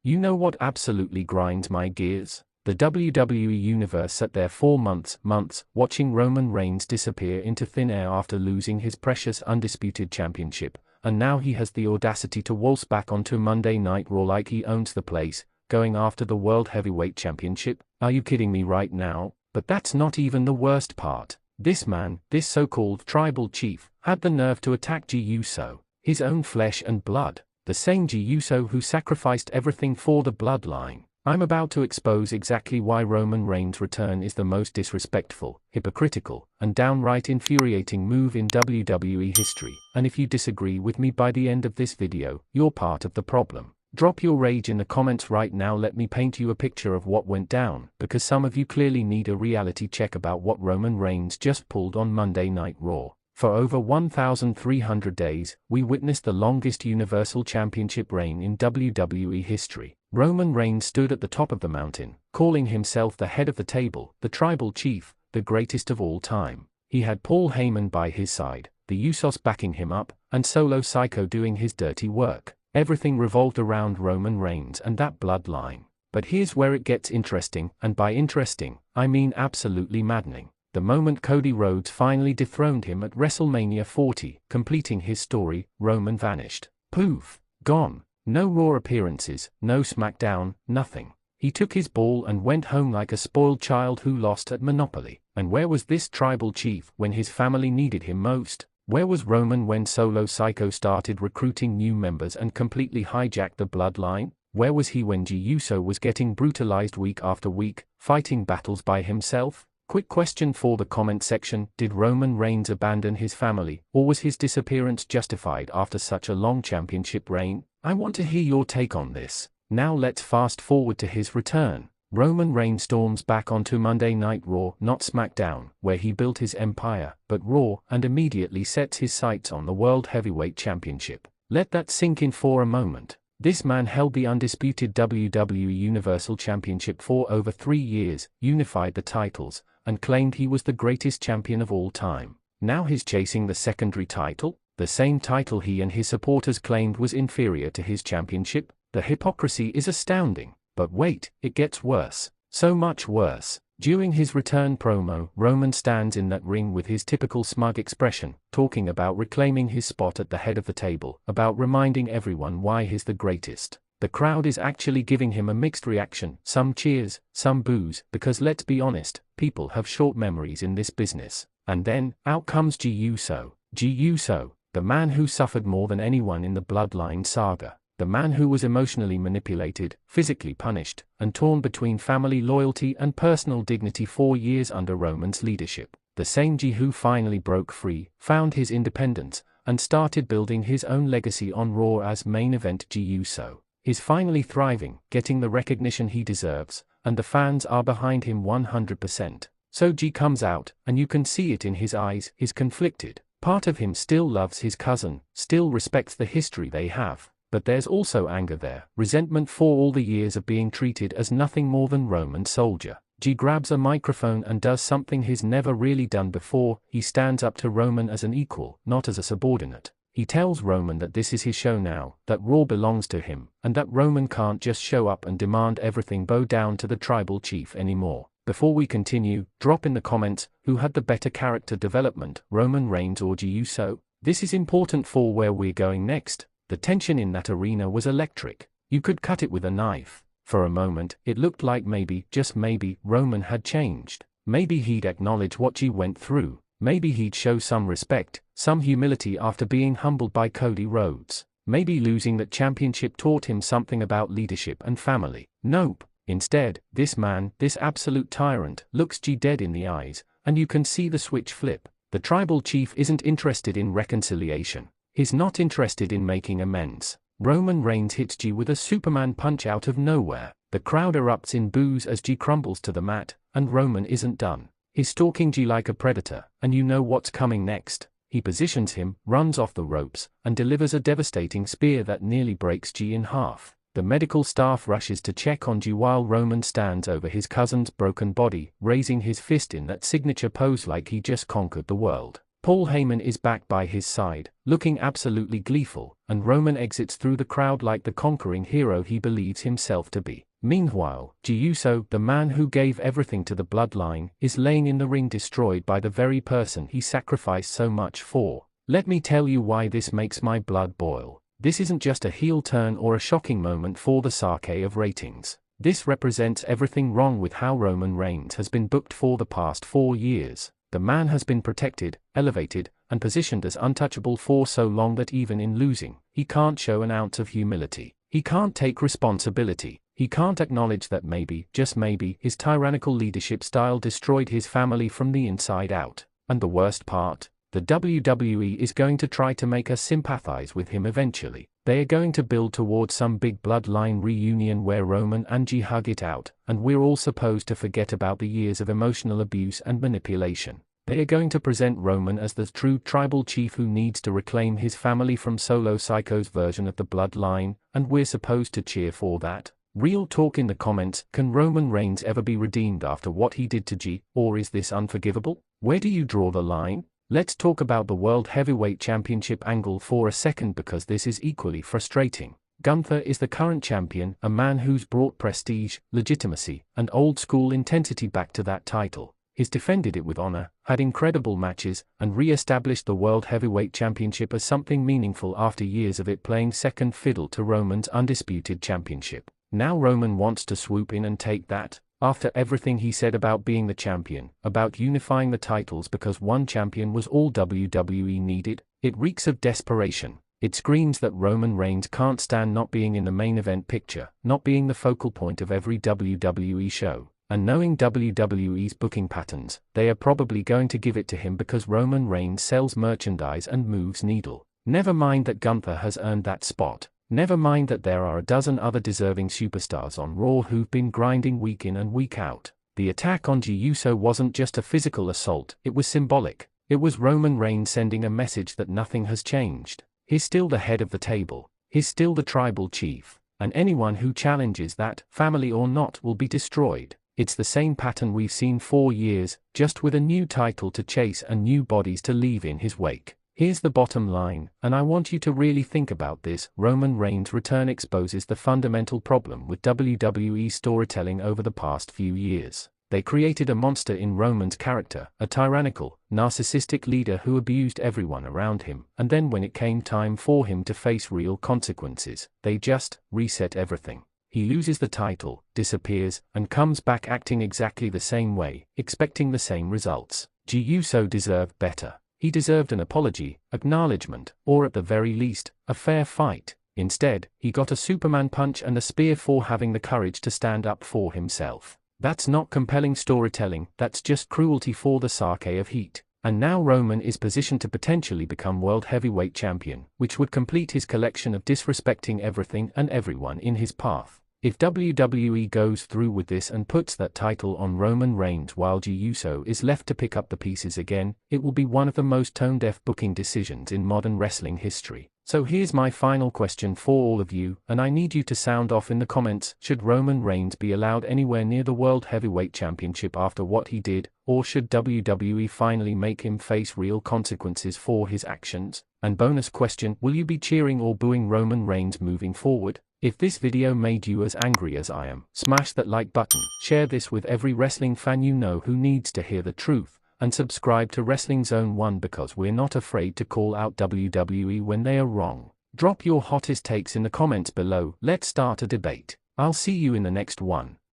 You know what absolutely grinds my gears? The WWE Universe sat there for months, watching Roman Reigns disappear into thin air after losing his precious undisputed championship, and now he has the audacity to waltz back onto Monday Night Raw like he owns the place, going after the World Heavyweight Championship. Are you kidding me right now? But that's not even the worst part. This man, this so-called tribal chief, had the nerve to attack Jey Uso, his own flesh and blood, the same Jey Uso who sacrificed everything for the Bloodline. I'm about to expose exactly why Roman Reigns' return is the most disrespectful, hypocritical, and downright infuriating move in WWE history, and if you disagree with me by the end of this video, you're part of the problem. Drop your rage in the comments right now. Let me paint you a picture of what went down, because some of you clearly need a reality check about what Roman Reigns just pulled on Monday Night Raw. For over 1,300 days, we witnessed the longest Universal Championship reign in WWE history. Roman Reigns stood at the top of the mountain, calling himself the head of the table, the tribal chief, the greatest of all time. He had Paul Heyman by his side, the Usos backing him up, and Solo Sikoa doing his dirty work. Everything revolved around Roman Reigns and that bloodline. But here's where it gets interesting, and by interesting, I mean absolutely maddening. The moment Cody Rhodes finally dethroned him at WrestleMania 40, completing his story, Roman vanished. Poof. Gone. No Raw appearances, no SmackDown, nothing. He took his ball and went home like a spoiled child who lost at Monopoly. And where was this tribal chief when his family needed him most? Where was Roman when Solo Sikoa started recruiting new members and completely hijacked the bloodline? Where was he when Jey Uso was getting brutalized week after week, fighting battles by himself? Quick question for the comment section: did Roman Reigns abandon his family, or was his disappearance justified after such a long championship reign? I want to hear your take on this. Now let's fast forward to his return. Roman Reigns storms back onto Monday Night Raw, not SmackDown, where he built his empire, but Raw, and immediately sets his sights on the World Heavyweight Championship. Let that sink in for a moment. This man held the undisputed WWE Universal Championship for over 3 years, unified the titles, and claimed he was the greatest champion of all time. Now he's chasing the secondary title, the same title he and his supporters claimed was inferior to his championship. The hypocrisy is astounding. But wait, it gets worse. So much worse. During his return promo, Roman stands in that ring with his typical smug expression, talking about reclaiming his spot at the head of the table, about reminding everyone why he's the greatest. The crowd is actually giving him a mixed reaction, some cheers, some boos, because let's be honest, people have short memories in this business. And then, out comes Jey Uso. Jey Uso, the man who suffered more than anyone in the Bloodline saga. The man who was emotionally manipulated, physically punished, and torn between family loyalty and personal dignity for years under Roman's leadership. The same Jey who finally broke free, found his independence, and started building his own legacy on Raw as main event Jey Uso. He's finally thriving, getting the recognition he deserves, and the fans are behind him 100%. So Jey comes out, and you can see it in his eyes, he's conflicted. Part of him still loves his cousin, still respects the history they have. But there's also anger there, resentment for all the years of being treated as nothing more than Roman soldier. Jey grabs a microphone and does something he's never really done before. He stands up to Roman as an equal, not as a subordinate. He tells Roman that this is his show now, that Raw belongs to him, and that Roman can't just show up and demand everything bow down to the tribal chief anymore. Before we continue, drop in the comments, who had the better character development, Roman Reigns or Jey Uso? This is important for where we're going next. The tension in that arena was electric. You could cut it with a knife. For a moment, it looked like maybe, just maybe, Roman had changed. Maybe he'd acknowledge what Jey went through. Maybe he'd show some respect, some humility after being humbled by Cody Rhodes. Maybe losing that championship taught him something about leadership and family. Nope. Instead, this man, this absolute tyrant, looks Jey dead in the eyes, and you can see the switch flip. The tribal chief isn't interested in reconciliation. He's not interested in making amends. Roman Reigns hits Jey with a Superman punch out of nowhere. The crowd erupts in boos as Jey crumbles to the mat, and Roman isn't done. He's stalking Jey like a predator, and you know what's coming next. He positions him, runs off the ropes, and delivers a devastating spear that nearly breaks Jey in half. The medical staff rushes to check on Jey while Roman stands over his cousin's broken body, raising his fist in that signature pose like he just conquered the world. Paul Heyman is back by his side, looking absolutely gleeful, and Roman exits through the crowd like the conquering hero he believes himself to be. Meanwhile, Jey Uso, the man who gave everything to the Bloodline, is laying in the ring destroyed by the very person he sacrificed so much for. Let me tell you why this makes my blood boil. This isn't just a heel turn or a shocking moment for the sake of ratings. This represents everything wrong with how Roman Reigns has been booked for the past 4 years. The man has been protected, elevated, and positioned as untouchable for so long that even in losing, he can't show an ounce of humility. He can't take responsibility. He can't acknowledge that maybe, just maybe, his tyrannical leadership style destroyed his family from the inside out. And the worst part? The WWE is going to try to make us sympathize with him eventually. They are going to build towards some big Bloodline reunion where Roman and Jey hug it out, and we're all supposed to forget about the years of emotional abuse and manipulation. They are going to present Roman as the true tribal chief who needs to reclaim his family from Solo Siko's version of the Bloodline, and we're supposed to cheer for that. Real talk in the comments, can Roman Reigns ever be redeemed after what he did to Jey, or is this unforgivable? Where do you draw the line? Let's talk about the World Heavyweight Championship angle for a second because this is equally frustrating. Gunther is the current champion, a man who's brought prestige, legitimacy, and old-school intensity back to that title. He's defended it with honor, had incredible matches, and re-established the World Heavyweight Championship as something meaningful after years of it playing second fiddle to Roman's undisputed championship. Now Roman wants to swoop in and take that. After everything he said about being the champion, about unifying the titles because one champion was all WWE needed, it reeks of desperation. It screams that Roman Reigns can't stand not being in the main event picture, not being the focal point of every WWE show. And knowing WWE's booking patterns, they are probably going to give it to him because Roman Reigns sells merchandise and moves needle. Never mind that Gunther has earned that spot. Never mind that there are a dozen other deserving superstars on Raw who've been grinding week in and week out. The attack on Jey Uso wasn't just a physical assault, it was symbolic. It was Roman Reigns sending a message that nothing has changed. He's still the head of the table. He's still the tribal chief. And anyone who challenges that, family or not, will be destroyed. It's the same pattern we've seen for years, just with a new title to chase and new bodies to leave in his wake. Here's the bottom line, and I want you to really think about this. Roman Reigns' return exposes the fundamental problem with WWE storytelling over the past few years. They created a monster in Roman's character, a tyrannical, narcissistic leader who abused everyone around him, and then when it came time for him to face real consequences, they just reset everything. He loses the title, disappears, and comes back acting exactly the same way, expecting the same results. Jey Uso deserved better. He deserved an apology, acknowledgement, or at the very least, a fair fight. Instead, he got a Superman punch and a spear for having the courage to stand up for himself. That's not compelling storytelling, that's just cruelty for the sake of heat. And now Roman is positioned to potentially become World Heavyweight Champion, which would complete his collection of disrespecting everything and everyone in his path. If WWE goes through with this and puts that title on Roman Reigns while Jey Uso is left to pick up the pieces again, it will be one of the most tone-deaf booking decisions in modern wrestling history. So here's my final question for all of you, and I need you to sound off in the comments. Should Roman Reigns be allowed anywhere near the World Heavyweight Championship after what he did, or should WWE finally make him face real consequences for his actions? And bonus question, will you be cheering or booing Roman Reigns moving forward? If this video made you as angry as I am, smash that like button, share this with every wrestling fan you know who needs to hear the truth, and subscribe to Wrestling Zone 1 because we're not afraid to call out WWE when they are wrong. Drop your hottest takes in the comments below, let's start a debate. I'll see you in the next one.